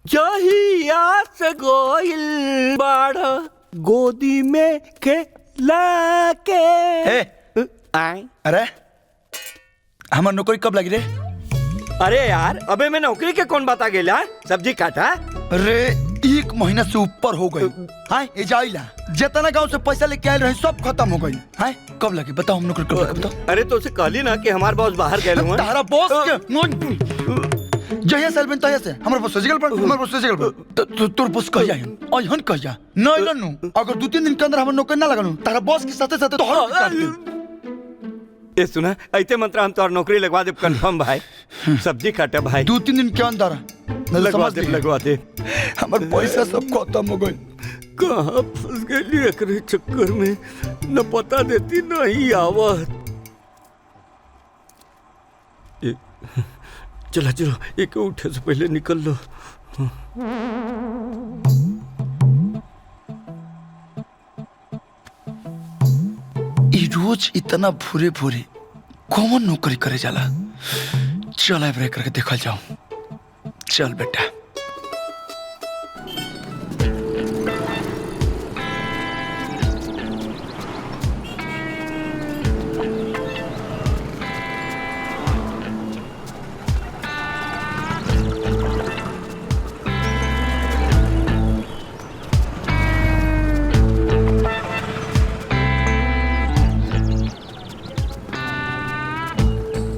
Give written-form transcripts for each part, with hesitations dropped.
जहिया से गोइल बाढ़ गोदी में खेला के। आए अरे हमार नौकरी कब लगी रे? अरे यार अबे मैं नौकरी के कौन बता गेला? सब्जी काटा। अरे 1 महीना से ऊपर हो गई। हाय ए जाइला जितना गांव से पैसा लेके आए रहे सब खत्म हो गई। हाय कब लगी बताओ, हम नौकरी कब लगी बताओ। अरे तो उसे कहली ना कि हमार बॉस बाहर गए हुए। तारा बॉस के जहिया सेलबन तहिया से हमर बॉस सजगल पर हमर बॉस सजगल पर तोर बॉस कह जाए अहन कह जा नहीं लनु। अगर 2-3 दिन के अंदर हमर नौकरी ना लगनु तारा बॉस के साथे साथे तोहर काट दे। ये सुना ऐसे मंत्र हम तोहर नौकरी लगवा दे कंफर्म भाई। सब्जी काटे भाई 2-3 दिन के अंदर लगवा दे। हमर पैसा सब खत्म हो गई। कहाँ फंस गई एकरे चक्कर में, न पता देती नहीं आवत। चला चलो एक उठे से पहले निकल लो। रोज इतना भूरे भूरे कौन नौकरी करे जाला। चल अब करके देखल जाऊं। चल बेटा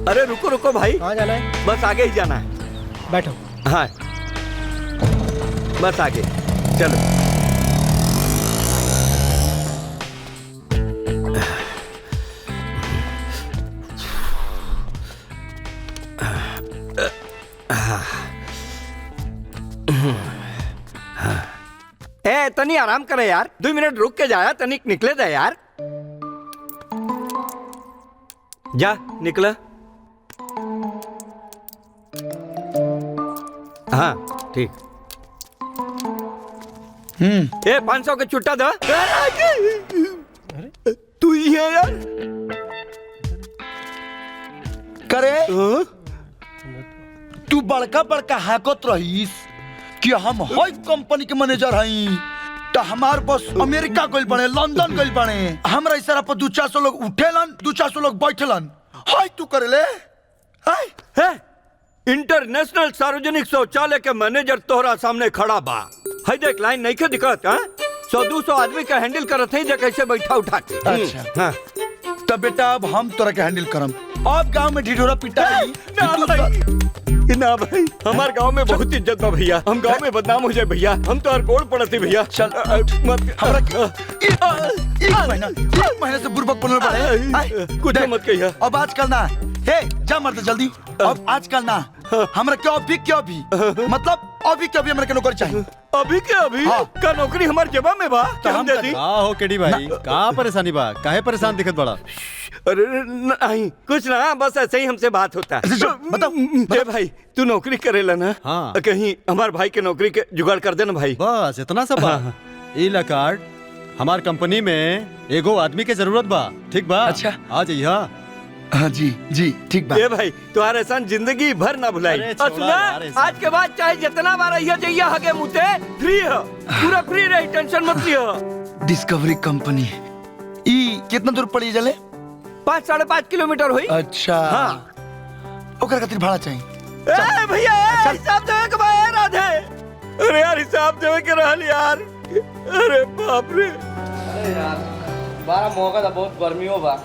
अरे रुको रुको भाई। कहाँ जाना है? बस आगे ही जाना है। बैठो। हाँ बस आगे चलो। ए तनी आराम करे यार, 2 मिनट रुक के जाया, तनिक निकले दे यार। जा निकला। हाँ ठीक। ए 500 के छुट्टा दो। तू ही है यार। करे तू बड़का बड़का हाकत रहीस कि हम हई कंपनी के मैनेजर हई तो हमार बस अमेरिका गइल बने, लंदन गइल बने। हमरा इशारा पर 200-400 लोग उठेलन, 200-400 लोग बैठेलन। हाय तू करे ले हाय है इंटरनेशनल सार्वजनिक शौचालय के मैनेजर तोहरा सामने खड़ा बा। है देख लाइन नहीं के दिक्कत। 100-200 आदमी का हैंडल करत है जा कैसे बैठा उठा के। अच्छा हाँ। तब बेटा अब हम तोरा के हैंडल करम। अब गांव में ढिढोरा पिटाई ना भाई हमार गांव में बहुत इज्जत बा भैया। हम गांव में बदनाम हो जाए भैया। हम तो हर गोड़ पड़ते भैया। चल हमरा एक महीने से बुर्बक बनल बड़े। कुछ मत कहिया। अब आजकल ना हे जा मर्द जल्दी। अब आजकल ना हमरा क्यों भी मतलब अभी के अभी हमरा के नौकरी चाहिए। अभी के अभी का नौकरी हमार जेबा में बा। तो हम दे दी। का हो केडी भाई का परेशानी बा? काहे परेशान दिखत बड़ा? अरे नहीं कुछ ना, बस ऐसे ही हमसे बात होता है। बताओ भाई तू नौकरी करेला ना? हाँ। कहीं हमार भाई के नौकरी के जुगाड़ कर देना भाई। बस इतना सा बा। ई कार्ड हमार कंपनी में एगो आदमी के जरूरत बा। ठीक बा? अच्छा। आ जाइया। हाँ जी जी ठीक बा। ये भाई तुम्हारे एहसान जिंदगी भर ना भुलाई। और सुना आज के बाद चाहे जितना बार आइया जाइए हगे मुते फ्री है, पूरा फ्री रही, टेंशन मत लियो। डिस्कवरी कंपनी ई कितना दूर पड़ी जले? 5-5.5 किलोमीटर हुई। अच्छा हाँ। ओकर खातिर भाड़ा चाहिए। ए भैया हिसाब देवे के भाई राधे। अरे यार हिसाब देवे के रहल यार। अरे बाप रे। अरे यार बारा मौका था, बहुत गर्मी हो बा।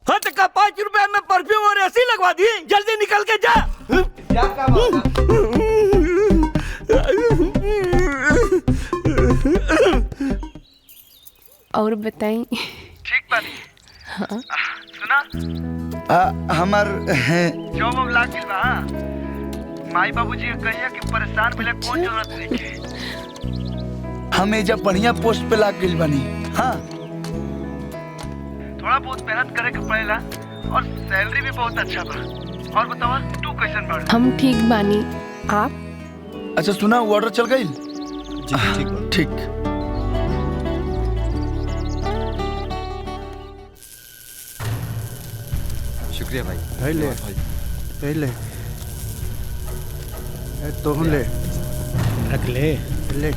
हाँ तो 5 रुपए में परफ्यूम और एसी लगवा दी। जल्दी निकल के जा। क्या काम और बताई। ठीक बानी। हाँ? सुना हमार जॉब लाग गइल बा। माई बाबूजी के कहिया कि परेशान भेले कोई जरूरत नहीं है। हम एजा बढ़िया पोस्ट पे लाग गइल बानी। हाँ थोड़ा बहुत मेहनत करे के पड़ेला और सैलरी भी बहुत अच्छा बा। और बतावा तू कैसन बाड़? हम ठीक बानी, आप? अच्छा सुना ऑर्डर चल गइल? जी ठीक बा। ठीक। शुक्रिया भाई। पहले तो ले रख ले। ले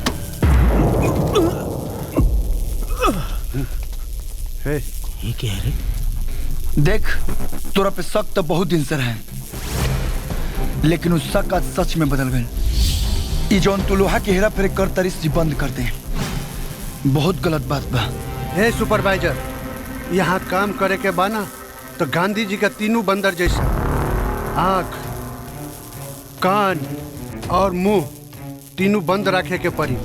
हे, ये क्या है रे? देख, तोरा पे शक तो बहुत दिन से रहे, लेकिन उस शक आज सच में बदल गए। ई जौन तू लोहा के हेरा फेरी कर तरीस बंद कर दे, बहुत गलत बात बा। हे सुपरवाइजर, यहाँ काम करे के बाना तो गांधी जी का तीनों बंदर जैसा आँख, कान और मुंह तीनों बंद रखे के पड़ी।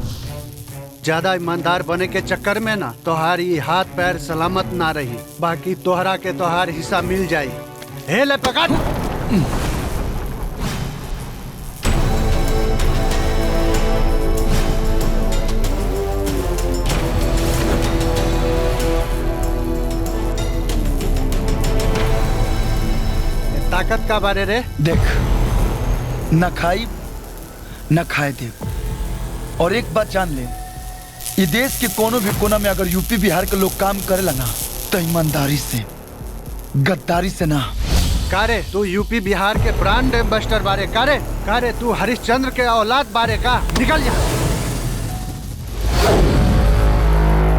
ज्यादा ईमानदार बने के चक्कर में ना तोहारी हाथ पैर सलामत ना रही, बाकी तोहरा के तोहार हिस्सा मिल जाई। हे ले पकड़। ताकत का बारे रे? देख, न खाई न खाए दे। और एक बात जान ले, ये देश के कोनो भी कोना में अगर यूपी बिहार के लोग काम करेला ना तो ईमानदारी से, गद्दारी से ना। कारे तू यूपी बिहार के ब्रांड एम्बेसडर बारे? कारे तू हरिश्चंद्र के औलाद बारे का? निकल जा।